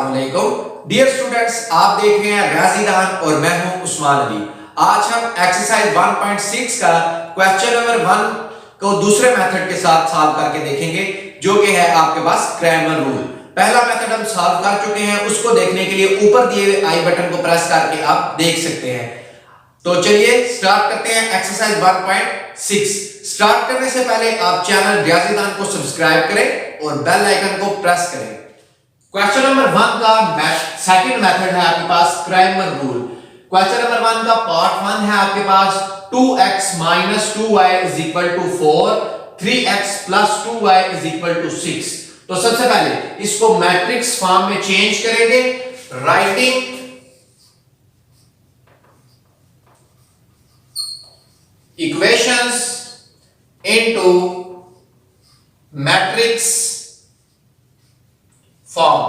अस्सलाम वालेकुम dear students, आप देख रहे हैं रियाजीदान और मैं हूं उस्मान अली। आज हम एक्सरसाइज 1.6 का क्वेश्चन नंबर 1 को दूसरे मेथड के साथ सॉल्व करके देखेंगे, जो कि है आपके पास क्रैमर रूल। पहला मेथड हम सॉल्व कर चुके हैं, उसको देखने के लिए ऊपर दिए हुए आई बटन को प्रेस करके आप देख सकते हैं। तो चलिए स्टार्ट करते हैं एक्सरसाइज 1.6। स्टार्ट करने से पहले आप चैनल रियाजीदान को सब्सक्राइब करें और बेल आइकन को प्रेस करें। क्वेश्चन नंबर 1 का सेकंड मेथड है आपके पास क्रैमर रूल। क्वेश्चन नंबर 1 का पार्ट 1 है आपके पास 2x - 2y = 4, 3x + 2y = 6। तो सबसे पहले इसको मैट्रिक्स फॉर्म में चेंज करेंगे, writing equations into matrix form.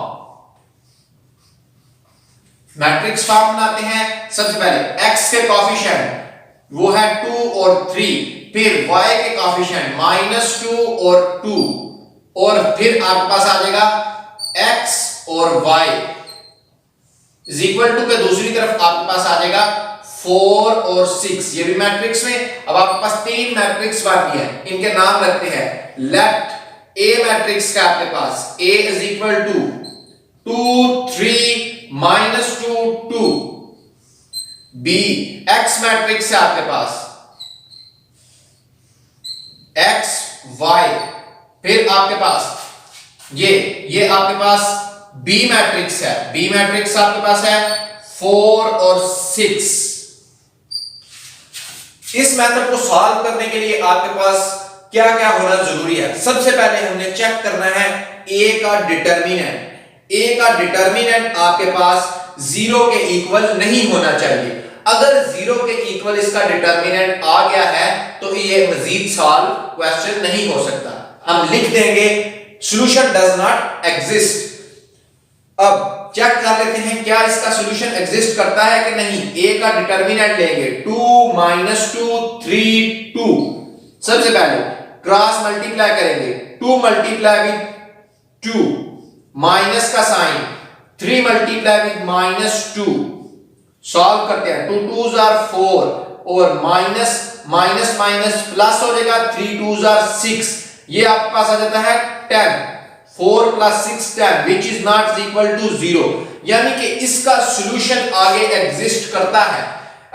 Matrix form बनाते हैं। सबसे पहले x के कोएफिशिएंट वो है 2 और 3, फिर y के कोएफिशिएंट -2 और 2, और फिर आपके पास आ जाएगा x और y = के दूसरी तरफ आपके पास आ जाएगा 4 और 6। ये भी मैट्रिक्स में। अब आपके पास तीन मैट्रिक्स बाकी है, इनके नाम रखते हैं। लेफ्ट A मैट्रिक्स का आपके पास A = 2, 3, -2, 2। B X मैट्रिक्स है आपके पास X, Y। फिर आपके पास ये आपके पास B मैट्रिक्स है। B मैट्रिक्स आपके पास है 4 और 6। इस मेथड को सॉल्व करने के लिए आपके पास क्या क्या होना जरूरी है। सबसे पहले हमने चेक करना है a का डिटरमिनेंट। a का डिटरमिनेंट आपके पास 0 के इक्वल नहीं होना चाहिए। अगर 0 के इक्वल इसका डिटरमिनेंट आ गया है तो ये मजीद सॉल्व क्वेश्चन नहीं हो सकता। हम लिख देंगे सॉल्यूशन डज नॉट एग्जिस्ट। अब चेक कर लेते हैं क्या इसका सॉल्यूशन एग्जिस्ट करता है कि नहीं। a का डिटरमिनेंट लेंगे 2 - 2, 3, 2। सबसे पहले क्रॉस मल्टीप्लाई करेंगे, 2 × 2 माइनस का साइन, 3 × -2। सॉल्व करते हैं, 2 2s are 4 और माइनस माइनस माइनस प्लस हो जाएगा, 3 2s are 6। ये आपके पास आ जाता है 10। 4 + 6 10 which is not equal to 0। यानी कि इसका सॉल्यूशन आगे एग्जिस्ट करता है।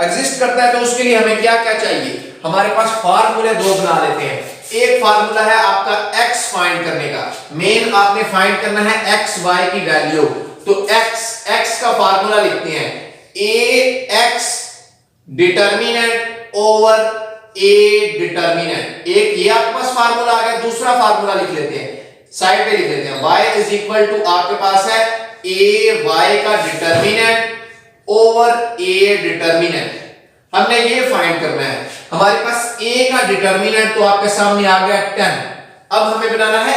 एग्जिस्ट करता है तो उसके लिए हमें क्या क्या चाहिए। हमारे पास फार्मूले दो बना लेते हैं। एक फार्मूला है आपका x फाइंड करने का। मेन आपने फाइंड करना है x y की वैल्यू। तो x का फार्मूला लिखते हैं ax determinant over a determinant. एक ये आपके पास फार्मूला आ गया। दूसरा फार्मूला लिख लेते हैं, साइड पे लिख लेते हैं। y = आपके पास है ay का डिटरमिनेंट ओवर a डिटरमिनेंट। हमने ये फाइंड करना है। हमारे पास a का डिटरमिनेंट तो आपके सामने आ गया 10। अब हमें बनाना है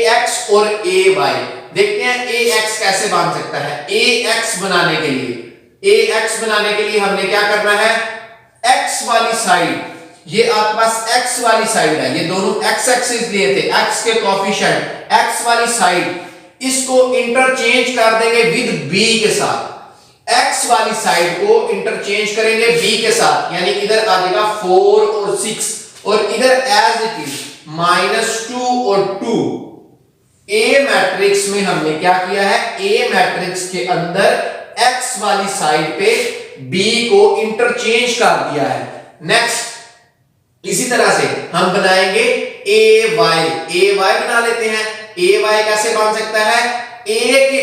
ax और ay। देखते हैं ax कैसे बन सकता है। ax बनाने के लिए हमने क्या करना है, x वाली साइड, ये आपके पास x वाली साइड है, ये दोनों x एक्सिस लिए थे, x के कोएफिशिएंट, x वाली साइड इसको इंटरचेंज कर देंगे विद b के साथ। x वाली साइड को इंटरचेंज करेंगे b के साथ, यानी इधर आ जाएगा 4 और 6 और इधर एज इट इज -2 और 2। a मैट्रिक्स में हमने क्या किया है, a मैट्रिक्स के अंदर x वाली साइड पे b को इंटरचेंज कर दिया है। नेक्स्ट इसी तरह से हम बनाएंगे ay बना लेते हैं। ay कैसे बन सकता है, a के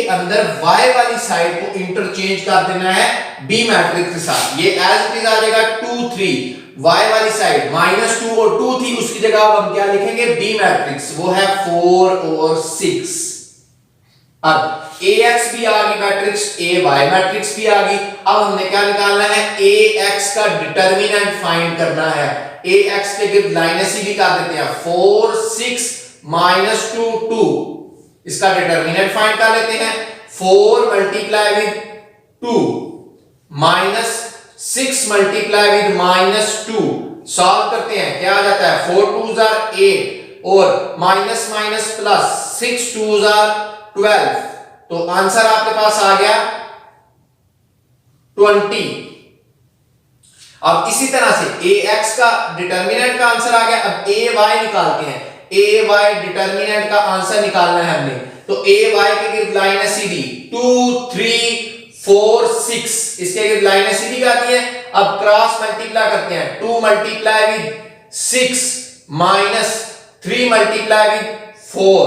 अंदर y वाली साइड को इंटरचेंज कर देना है b मैट्रिक्स के साथ। ये एज इट इज आ जाएगा 2 3। y वाली साइड -2 और 2 थी, उसकी जगह अब हम क्या लिखेंगे, b मैट्रिक्स, वो है 4 और 6। अब ax भी आ गई मैट्रिक्स, ay मैट्रिक्स भी आ गई। अब हमने क्या निकालना है, ax का डिटरमिनेंट फाइंड करना है। ax के गिर्द लाइनें सीधी कर देते हैं, 4 6 -2 2। इसका डिटरमिनेंट फाइंड कर लेते हैं। 4 × 2 -6 × -2। सॉल्व करते हैं, क्या आ जाता है, 4 2s are 8 और minus minus plus 6 2s are 12, तो आंसर आपके पास आ गया 20। अब इसी तरह से ax का डिटर्मिनेंट का आंसर आ गया। अब ay निकालते हैं। ay डिटर्मिनेंट का आंसर निकालना है हमने, तो ay के गिर्द लाइन है सीधी 2 3 4 6, इसके गिर्द लाइन है सीधी आती है। अब क्रॉस मल्टीप्लाई करते हैं, 2 multiply with 6 minus 3 multiply with 4,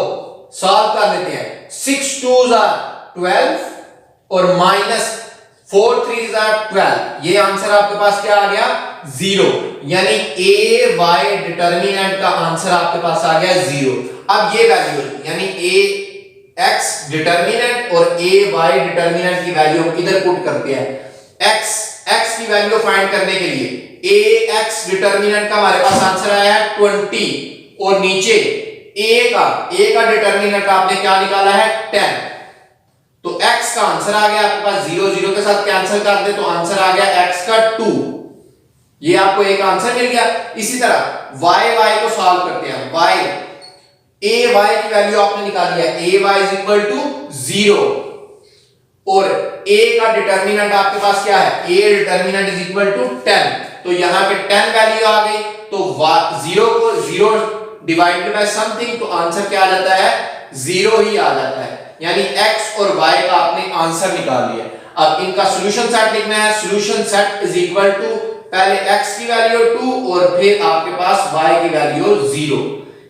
solve कर लेते हैं। 6 2s are 12 और माइनस 4 3s are 12, ये आंसर आपके पास क्या आ गया 0, यानी ए वाई डिटर्मिनेंट का आंसर आपके पास आ गया 0। अब ये वैल्यू यानी ए एक्स डिटर्मिनेंट और ए वाई डिटर्मिनेंट की वैल्यू हम इधर पुट करते हैं। एक्स की वैल्यू फाइंड करने के लिए ए एक्स डिटर्मिनेंट का हमारे पास आंसर आया है 20 और नीचे ए का डिटर्मिनेंट आपने क्या निकाला है 10, तो x का आंसर आ गया आपके पास 0 0 के साथ कैंसिल कर दे तो आंसर आ गया x का 2, ये आपको एक आंसर मिल गया। इसी तरह y को सॉल्व करते हैं। y की वैल्यू आपने निकाली है ay इज इक्वल टू 0 और a का डिटर्मिनेंट आपके पास क्या है a determinant is equal to 10, तो यहां पे 10 वैल्यू आ गई, तो 0 को 0 डिवाइडेड बाय समथिंग, तो आंसर क्या आ जाता है 0 ही आ जाता है, यानी x और y का आपने आंसर निकाल लिया। अब इनका सॉल्यूशन सेट लिखना है। Solution set is equal to पहले x की वैल्यू 2 और फिर आपके पास y की वैल्यू 0,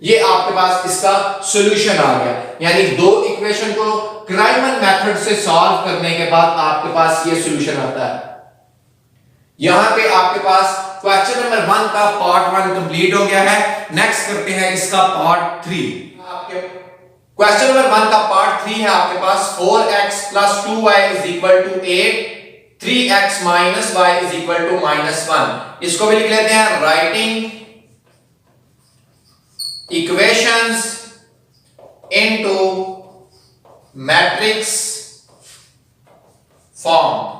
ये आपके पास इसका सॉल्यूशन आ गया। यानी दो इक्वेशन को क्राइमन मेथड से सॉल्व करने के बाद आपके पास ये सॉल्यूशन आता है। यहां पे आपके पास क्वेश्चन नंबर 1 का पार्ट 1 कंप्लीट हो गया है। नेक्स्ट करते हैं इसका पार्ट 3। आपके क्वेश्चन नंबर 1 का पार्ट 3 है आपके पास 4x plus 2y is equal to 8, 3x minus y is equal to -1। इसको भी लिख लेते हैं writing equations into matrix form.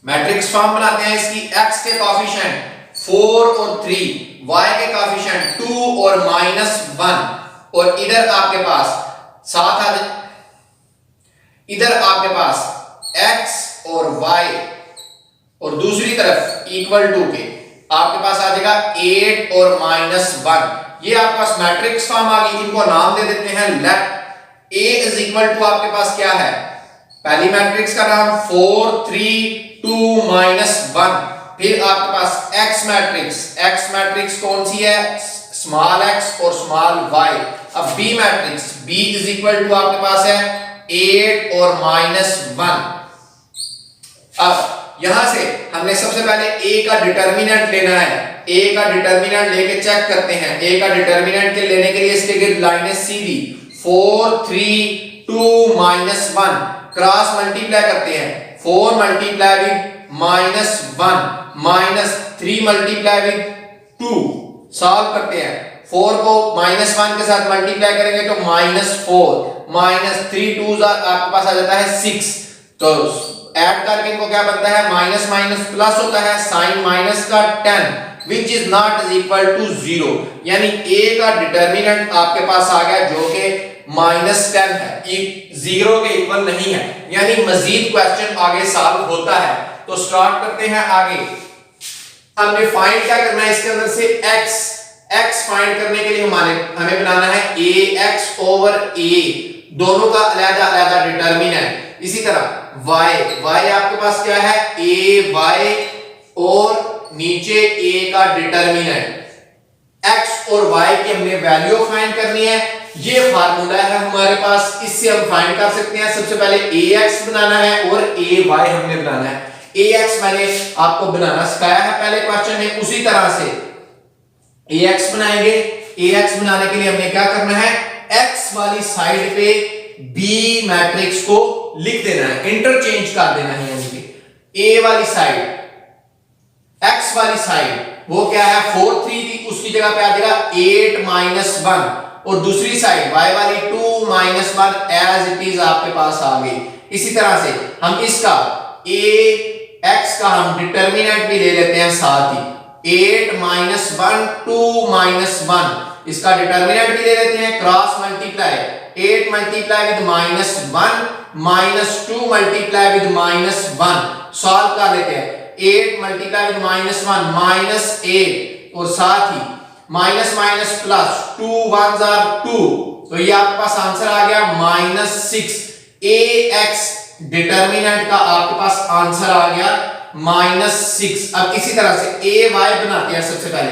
Matrix form बनाते हैं इसकी। x के कोएफिशिएंट 4 और 3, y के कोएफिशिएंट 2 और -1, और इधर आपके पास साथ इधर आपके पास x और y और दूसरी तरफ इक्वल टू के आपके पास आ जाएगा 8 और -1, ये आपके पास मैट्रिक्स फॉर्म आ गई। इनको नाम दे देते हैं let a is equal to आपके पास क्या है पहली मैट्रिक्स का नाम 4 3 2 -1, फिर आपके पास x मैट्रिक्स कौन सी है स्मॉल x और स्मॉल y। अब b matrix b is equal to आपके पास है 8 और -1। अब यहां से हमने सबसे पहले a का डिटर्मिनेंट लेना है। a का डिटर्मिनेंट लेके चेक करते हैं। a का डिटर्मिनेंट के लेने के लिए इसके गिर्द लाइन है सीधी 4 3 2 -1, क्रॉस मल्टीप्लाई करते हैं 4 multiply with -1 -3 multiply with 2, solve करते हैं। 4 को -1 के साथ मल्टीप्लाई करेंगे तो -4 -3 2s आपके पास आ जाता है 6, तो ऐड करके इनको क्या बनता है माइनस माइनस प्लस होता है साइन माइनस का 10 which is not is equal to 0, यानी a का डिटर्मिनेंट आपके पास आ गया जो कि -10 है, 0 के इक्वल नहीं है, यानी मजीद क्वेश्चन आगे सॉल्व होता है। तो स्टार्ट करते हैं आगे। हमने फाइंड क्या करना है इसके अंदर से x फाइंड करने के लिए हमें बनाना है ax ओवर a, दोनों का अलग-अलग डिटर्मिनेंट। इसी तरह y आपके पास क्या है ay और नीचे a का डिटर्मिनेंट। x और y की हमने वैल्यू फाइंड करनी है। ये फार्मूला है हमारे पास, इससे हम फाइंड कर सकते हैं। सबसे पहले ax बनाना है और ay हमने बनाना है। ax मैंने आपको बनाना सिखाया है पहले क्वेश्चन में, उसी तरह से ax बनाएंगे। ax बनाने के लिए हमने क्या करना है x वाली साइड पे b मैट्रिक्स को लिख देना है, इंटरचेंज कर देना है। यानी a वाली साइड x वाली साइड वो क्या है 4 3 थी, उसकी जगह पे आ जाएगा 8 -1, और दूसरी साइड y वाली 2 -1 एज इट इज आपके पास आ गई। इसी तरह से हम इसका a x का हम डिटर्मिनेंट भी ले लेते हैं साथ ही। 8 माइनस 1 2 माइनस 1, इसका डिटर्मिनेंट भी दे देते हैं, cross multiply 8 multiply with minus 1 minus 2 multiply with minus 1, solve कर लेते हैं। 8 मल्टीप्लाई विद माइनस 1 माइनस 8 और साथ ही minus minus plus 2 1s are 2, तो ये आपके पास आंसर आ गया माइनस 6। ax डिटर्मिनेंट का आपके पास आंसर आ गया माइनस 6। अब इसी तरह से ay बनाते हैं, सबसे पहले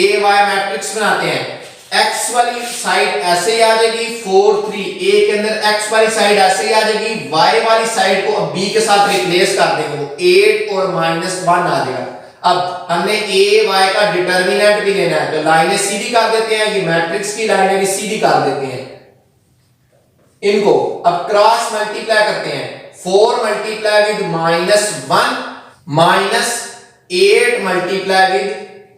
ay मैट्रिक्स बनाते हैं। x वाली साइड ऐसे ही आ जाएगी 4 3, a के अंदर x वाली साइड ऐसे ही आ जाएगी, y वाली साइड को अब b के साथ रिप्लेस कर देंगे, वो 8 और माइनस 1 आ जाएगा। अब हमने a y का डिटर्मिनेंट भी लेना है, तो लाइनें सीधी कर देते हैं, ये मैट्रिक्स की लाइनें भी सीधी कर देते हैं इनको। अब क्रॉस मल्टीप्लाई करते हैं, 4 multiply with minus 1 minus 8 multiply with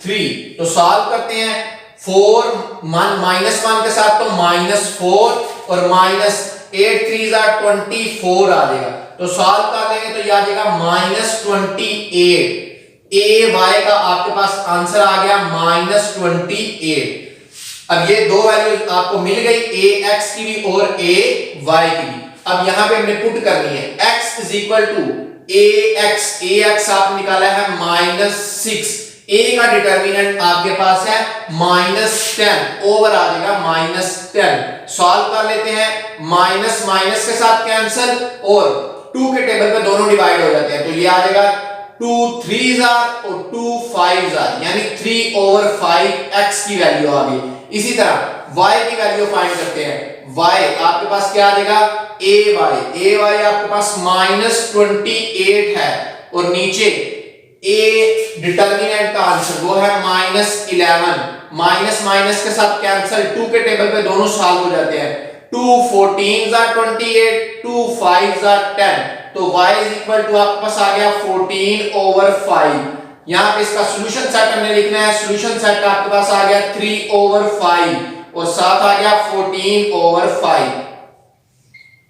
3, तो सॉल्व करते हैं। 4 माइनस 1 के साथ तो माइनस 4 और माइनस 8 3s आर 24 आ जाएगा, तो सॉल्व कर लेंगे तो ये आ जाएगा माइनस 28। ए वाई का आपके पास आंसर आ गया माइनस 28। अब ये दो वैल्यूज आपको मिल गई, ए एक्स की भी और ए वाई की भी। अब यहां पे हमने पुट करनी है, x is equal to A X आपने निकाला है माइनस 6, a का डिटर्मिनेंट आपके पास है माइनस 10, ओवर आ जाएगा माइनस 10। सॉल्व कर लेते हैं, माइनस माइनस के साथ कैंसिल और 2 के टेबल पे दोनों डिवाइड हो जाते हैं, तो ये आ जाएगा 2 3s आर और 2 5s आर, यानी 3 over 5 x की वैल्यू आ गई। इसी तरह y की वैल्यू फाइंड करते हैं, y आपके पास क्या आ जाएगा ay आपके पास माइनस 28 है और नीचे a डिटर्मिनेंट का आंसर वो है माइनस 11, माइनस माइनस के साथ कैंसिल, 2 के टेबल पे दोनों सॉल्व हो जाते हैं, 2 14s आर 28 2 5s आर 10, तो y इज इक्वल टू आपके पास आ गया 14 over 5। यहां पे इसका सॉल्यूशन सेट हमने लिखना है, सॉल्यूशन सेट आपके पास आ गया 3 over 5 और साथ आ गया 14 over 5।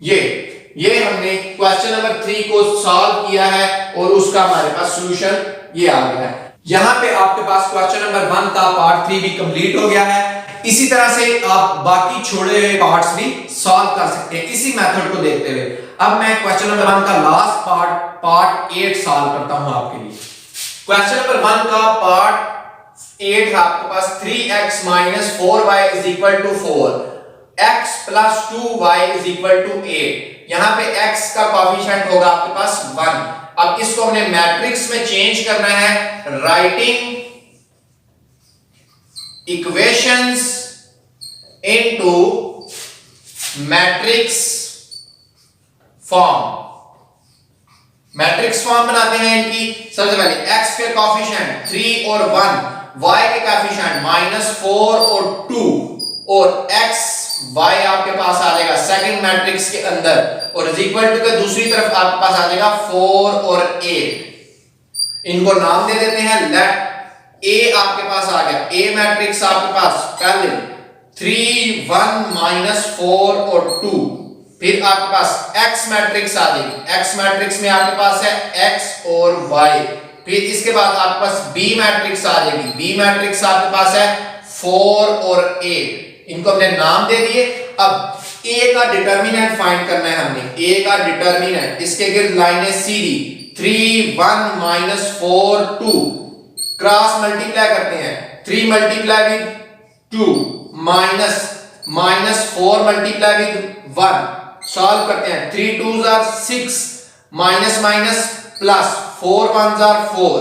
ये हमने क्वेश्चन नंबर 3 को सॉल्व किया है और उसका हमारे पास सॉल्यूशन ये आ गया है। यहां पे आपके पास क्वेश्चन नंबर 1 का पार्ट 3 भी कंप्लीट हो गया है। इसी तरह से आप बाकी छोड़े हुए पार्ट्स भी सॉल्व कर सकते हैं इसी मेथड को देखते हुए। अब मैं क्वेश्चन नंबर 1 का लास्ट पार्ट 8 सॉल्व करता हूं आपके लिए। क्वेश्चन नंबर 1 का पार्ट 8 है आपके पास 3x - 4y = 4, x + 2y = 8। यहां पे x का कोएफिशिएंट होगा आपके पास 1। अब इसको हमने मैट्रिक्स में चेंज करना है, writing equations into matrix form. Matrix form बनाते हैं इनकी। सबसे पहले x के कोएफिशिएंट 3 और 1, y के कोएफिशिएंट -4 और 2 और x y आपके पास आ जाएगा सेकंड मैट्रिक्स के अंदर और इज इक्वल टू के दूसरी तरफ आपके पास आ जाएगा 4 और 8। इनको नाम दे देते हैं। लेट A आपके पास आ गया, A मैट्रिक्स आपके पास पहले 3 1 -4 और 2, फिर आपके पास X मैट्रिक्स आ जाएगी। X मैट्रिक्स में आपके पास है X और Y, फिर इसके बाद आपके पास B मैट्रिक्स आ जाएगी। B मैट्रिक्स आपके पास है 4 और 8। इनको हमने नाम दे दिए। अब A का डिटर्मिनेंट फाइंड करना है हमने। A का डिटर्मिनेंट, इसके गिर्द लाइनें सीधी 3 1 -4 2, क्रॉस मल्टीप्लाई करते हैं, 3 multiply with 2 -4 multiply with 1, solve करते हैं, 3 2s are 6 minus plus 4 1s are 4,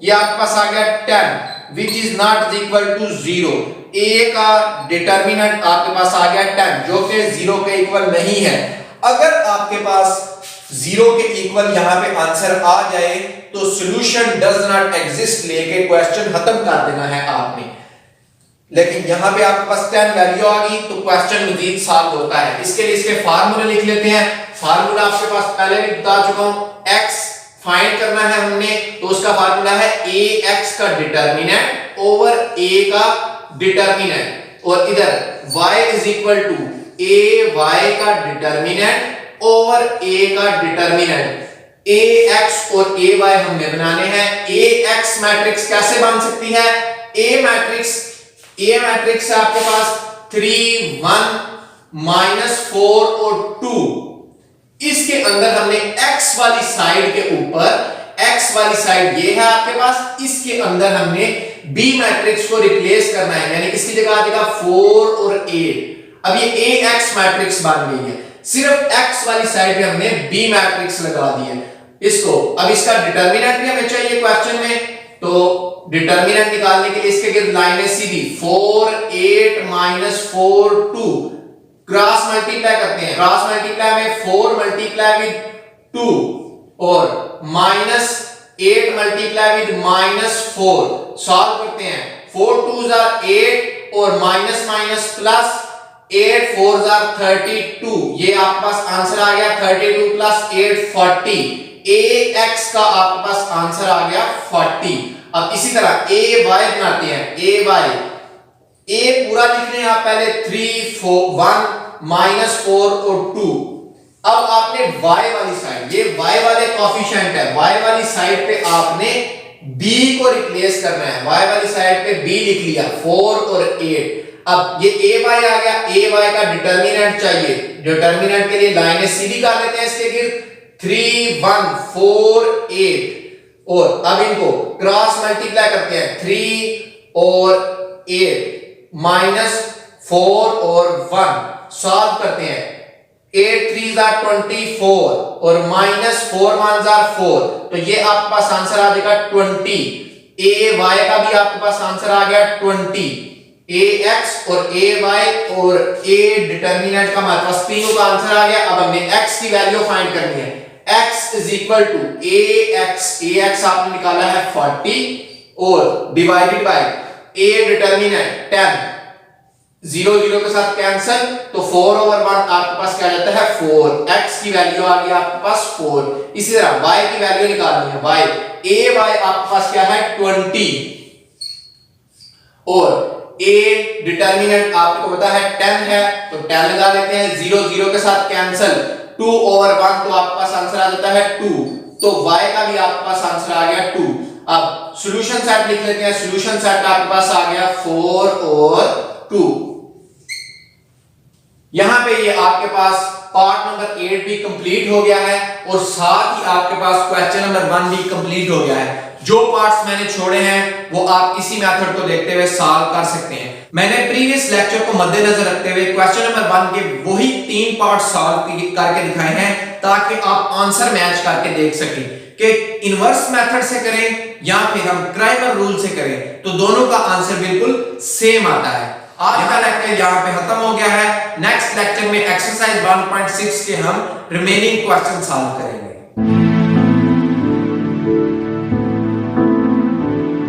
ये आपके पास आ गया 10 which is not equal to 0। A का डिटर्मिनेंट आपके पास आ गया 10 जो कि 0 के इक्वल नहीं है। अगर आपके पास 0 के इक्वल यहां पे आंसर आ जाए तो सॉल्यूशन डज नॉट एग्जिस्ट लेके क्वेश्चन खत्म कर देना है आपने। लेकिन यहां पे आपके पास 10 वैल्यू आ गई तो क्वेश्चन मजीद सॉल्व होता है। इसके लिए इसके फार्मूले लिख लेते हैं। फार्मूला आपके पास पहले भी बता चुका हूं, x फाइंड करना है हमने तो उसका फार्मूला है ax का डिटर्मिनेंट ओवर a का डिटर्मिनेंट और इधर y = ay का डिटर्मिनेंट ओवर a का डिटर्मिनेंट। AX और AY हमने बनाने हैं। AX मैट्रिक्स कैसे बन सकती है? A मैट्रिक्स है आपके पास 3 1 -4 और 2। इसके अंदर हमने x वाली साइड के ऊपर, x वाली साइड ये है आपके पास, इसके अंदर हमने B मैट्रिक्स को रिप्लेस करना है, यानी किसकी जगह आ जाएगा 4 और 8। अब ये AX मैट्रिक्स बन गई है, सिर्फ x वाली साइड पे हमने B मैट्रिक्स लगा दी है इसको। अब इसका डिटरमिनेंट भी हमें चाहिए क्वेश्चन में, तो डिटरमिनेंट निकालने के लिए इसके गिर्द लाइन है सीधी 4 8 -4 2, क्रॉस मल्टीप्लाई करते हैं। क्रॉस मल्टीप्लाई में 4 मल्टीप्लाई विद 2 और -8 मल्टीप्लाई विद -4, सॉल्व करते हैं। 4 2s are 8 और minus minus plus 8 4s are 32, ये आपके पास आंसर आ गया 32 प्लस 8 40। AX का आपके पास आंसर आ गया 40। अब इसी तरह AY बनाते हैं। A पूरा लिख रहे हैं आप पहले 3 4 1 -4 और 2। अब आपने y वाली साइड, ये y वाले कोएफिशिएंट है, y वाली साइड पे आपने b को रिप्लेस करना है। y वाली साइड पे b लिख लिया 4 और 8। अब ये AY आ गया, AY का डिटरमिनेंट चाहिए। डिटरमिनेंट के लिए लाइनें सीधी कर लेते हैं इसके गिर्द 3 1 4 8 और अब इनको क्रॉस मल्टीप्लाई करते हैं 3 और 8 -4 और 1, सॉल्व करते हैं। 8 3s are 24 और -4 1s are 4, तो ये आपके पास आंसर आ जाएगा 20। AY का भी आपके पास आंसर आ गया 20। AX और AY और A डिटरमिनेंट का हमारे पास तीनों का आंसर आ गया। अब हमें X की वैल्यू फाइंड करनी है। X is equal to AX आपने निकाला है 40 और डिवाइडेड बाय A डिटरमिनेंट 10, 0 0 के साथ कैंसिल, तो 4 over 1 आपके पास क्या जाता है 4। X की वैल्यू आ गई आपके पास 4। इसी तरह Y की वैल्यू निकालनी है। AY आपके पास क्या है 20 और A डिटरमिनेंट आपको पता है 10 है, तो 10 लगा लेते हैं। 0 0 के साथ कैंसिल, 2 over 1, तो आपके पास आंसर आ जाता है 2, तो y का भी आपके पास आंसर आ गया 2। अब सॉल्यूशन सेट लिख लेते हैं। सॉल्यूशन सेट आपके पास आ गया 4 और 2। यहां पे ये आपके पास पार्ट नंबर 8 भी कंप्लीट हो गया है और साथ ही आपके पास क्वेश्चन नंबर 1 भी कंप्लीट हो गया है। जो पार्ट्स मैंने छोड़े हैं वो आप इसी मेथड को देखते हुए सॉल्व कर सकते हैं। मैंने प्रीवियस लेक्चर को मद्देनजर रखते हुए क्वेश्चन नंबर 1 के वही 3 पार्ट सॉल्व करके दिखाए हैं ताकि आप आंसर मैच करके देख सकें कि इनवर्स मेथड से करें या फिर हम क्राइमर रूल से करें, तो दोनों का आंसर बिल्कुल सेम आता है। आज का लेक्चर यहाँ पे खत्म हो गया है। नेक्स्ट लेक्चर में एक्सरसाइज 1.6 के हम रिमेनिंग क्वेश्चन सॉल्व करेंगे।